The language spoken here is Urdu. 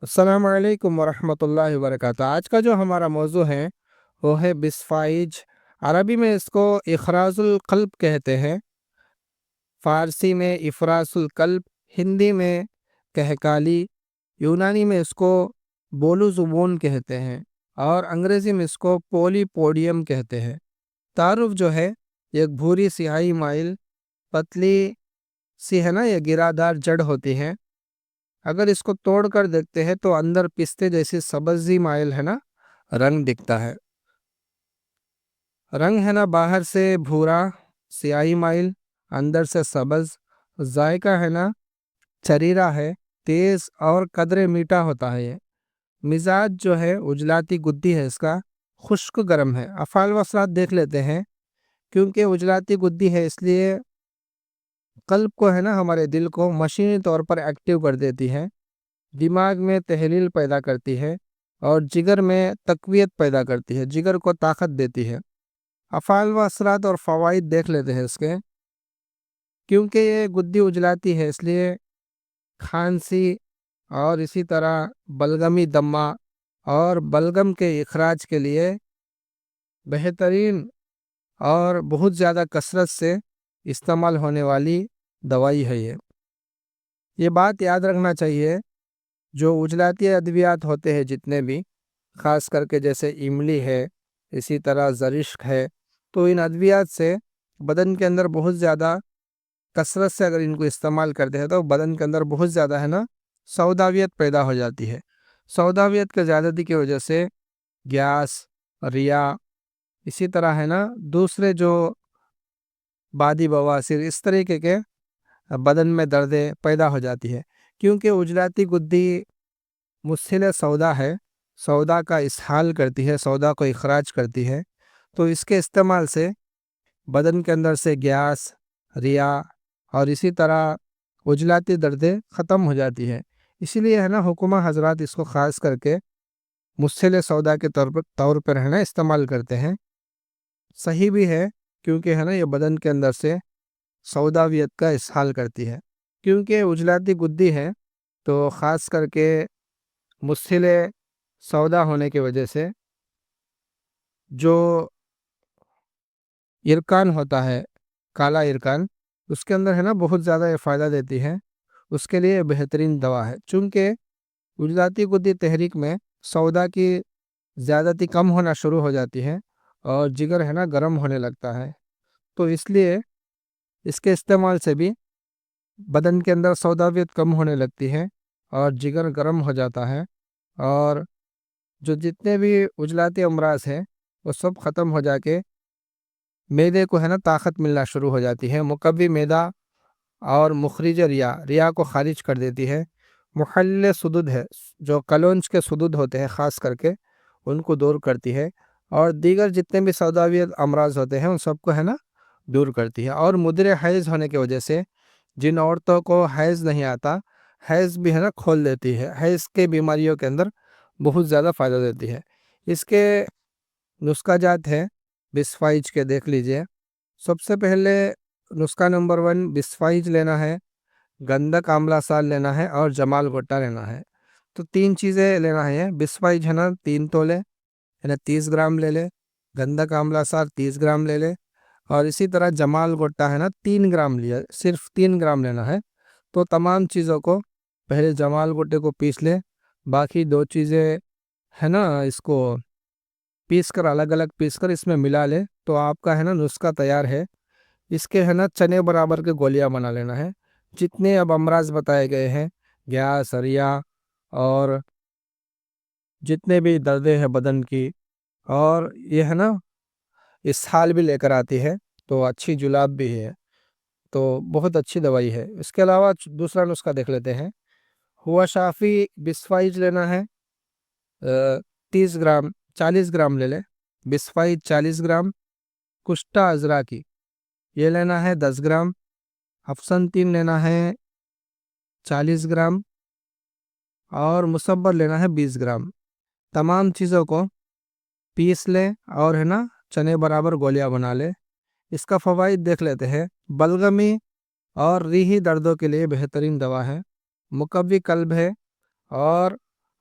السلام علیکم ورحمۃ اللہ وبرکاتہ۔ آج کا جو ہمارا موضوع ہے وہ ہے بسفائج۔ عربی میں اس کو اخراج القلب کہتے ہیں، فارسی میں افراز القلب، ہندی میں کہکالی، یونانی میں اس کو بولو زبون کہتے ہیں اور انگریزی میں اس کو پولی پوڈیم کہتے ہیں۔ تعارف جو ہے، ایک بھوری سیاہی مائل پتلی سی ہے نا، یہ گرادار جڑ ہوتی ہے۔ اگر اس کو توڑ کر دیکھتے ہیں تو اندر پستے جیسی سبزی مائل ہے نا رنگ دکھتا ہے۔ رنگ ہے نا باہر سے بھورا سیاہی مائل، اندر سے سبز۔ ذائقہ ہے نا چریرا ہے، تیز اور قدرے میٹھا ہوتا ہے یہ۔ مزاج جو ہے اجلاتی گدی ہے، اس کا خشک گرم ہے۔ افعال و اصلات دیکھ لیتے ہیں۔ کیونکہ اجلاتی گدی ہے اس لیے قلب کو ہے نا، ہمارے دل کو مشینی طور پر ایکٹیو کر دیتی ہے، دماغ میں تحلیل پیدا کرتی ہے اور جگر میں تقویت پیدا کرتی ہے، جگر کو طاقت دیتی ہے۔ افعال و اثرات اور فوائد دیکھ لیتے ہیں اس کے۔ کیونکہ یہ گدی اجلاتی ہے اس لیے کھانسی اور اسی طرح بلغمی دمہ اور بلغم کے اخراج کے لیے بہترین اور بہت زیادہ کثرت سے استعمال ہونے والی دوائی ہے یہ بات یاد رکھنا چاہیے۔ جو اجلاتی ادویات ہوتے ہیں جتنے بھی، خاص کر کے جیسے املی ہے، اسی طرح زرشک ہے، تو ان ادویات سے بدن کے اندر بہت زیادہ کثرت سے اگر ان کو استعمال کرتے ہیں تو بدن کے اندر بہت زیادہ ہے نا سوداویت پیدا ہو جاتی ہے۔ سوداویت کے زیادتی کی وجہ سے گیس، ریا، اسی طرح ہے نا دوسرے جو بادی بواسیر، اس طریقے کے بدن میں دردیں پیدا ہو جاتی ہے۔ کیونکہ اجلاتی گدی مسحل سودا ہے، سودا کا اسحال کرتی ہے، سودا کو اخراج کرتی ہے، تو اس کے استعمال سے بدن کے اندر سے گیس، ریا اور اسی طرح اجلاتی دردیں ختم ہو جاتی ہے۔ اسی لیے ہے نا حکمہ حضرات اس کو خاص کر کے مسحل سودا کے طور پر ہے نا استعمال کرتے ہیں۔ صحیح بھی ہے، کیونکہ ہے نا یہ بدن کے اندر سے سوداویت کا اسحال کرتی ہے۔ کیونکہ اجلاتی گدی ہے تو خاص کر کے مسحل سودا ہونے کی وجہ سے جو ارکان ہوتا ہے، کالا ارکان، اس کے اندر ہے نا بہت زیادہ یہ فائدہ دیتی ہے، اس کے لیے بہترین دوا ہے۔ چونکہ اجلاتی گدی تحریک میں سودا کی زیادتی کم ہونا شروع ہو جاتی ہے اور جگر ہے نا گرم ہونے لگتا ہے، تو اس لیے اس کے استعمال سے بھی بدن کے اندر سوداویت کم ہونے لگتی ہے اور جگر گرم ہو جاتا ہے، اور جو جتنے بھی اجلاتی امراض ہیں وہ سب ختم ہو جا کے معدے کو ہے نا طاقت ملنا شروع ہو جاتی ہے۔ مقوی معدہ اور مخرج ریا کو خارج کر دیتی ہے۔ محل سدود ہے، جو کلونج کے سدود ہوتے ہیں خاص کر کے ان کو دور کرتی ہے، اور دیگر جتنے بھی سوداویت امراض ہوتے ہیں ان سب کو ہے نا دور کرتی ہے۔ اور مدر حیض ہونے کی وجہ سے جن عورتوں کو حیض نہیں آتا، حیض بھی ہے نا کھول دیتی ہے، حیض کے بیماریوں کے اندر بہت زیادہ فائدہ دیتی ہے۔ اس کے نسخہ جات ہے بسفائج کے، دیکھ لیجئے۔ سب سے پہلے نسخہ نمبر 1 بسفائج لینا ہے، گندک آملہ سال لینا ہے اور جمال گٹا لینا ہے۔ تو 3 چیزیں لینا ہے۔ بسفائج ہے نا 3 تولے ہے نا 30 گرام لے لے، گندک آملہ سال 30 گرام لے لے، اور اسی طرح جمال گٹا ہے نا 3 گرام لیا، صرف 3 گرام لینا ہے۔ تو تمام چیزوں کو پہلے جمال گٹے کو پیس لے، باقی 2 چیزیں ہے نا اس کو پیس کر الگ الگ پیس کر اس میں ملا لے، تو آپ کا ہے نا نسخہ تیار ہے۔ اس کے ہے نا چنے برابر کے گولیاں بنا لینا ہے۔ جتنے اب امراض بتائے گئے ہیں، گیس، ریا اور جتنے بھی دردیں ہیں بدن کی، اور یہ ہے نا اسہال بھی لے کر آتی ہے، تو اچھی جلاب بھی ہے، تو بہت اچھی دوائی ہے۔ اس کے علاوہ دوسرا نسخہ دیکھ لیتے ہیں۔ ہوا شافی بسفائج لینا ہے 30 گرام، 40 گرام لے لے، بسفائج 40 گرام، کشتا ازرا کی یہ لینا ہے 10 گرام، افسنتین لینا ہے 40 گرام، اور مصبر لینا ہے 20 گرام۔ تمام چیزوں کو پیس لے اور ہے نا چنے برابر گولیاں بنا لے۔ اس کا فوائد دیکھ لیتے ہیں۔ بلغمی اور ریحی دردوں کے لیے بہترین دوا ہے، مقوی قلب ہے اور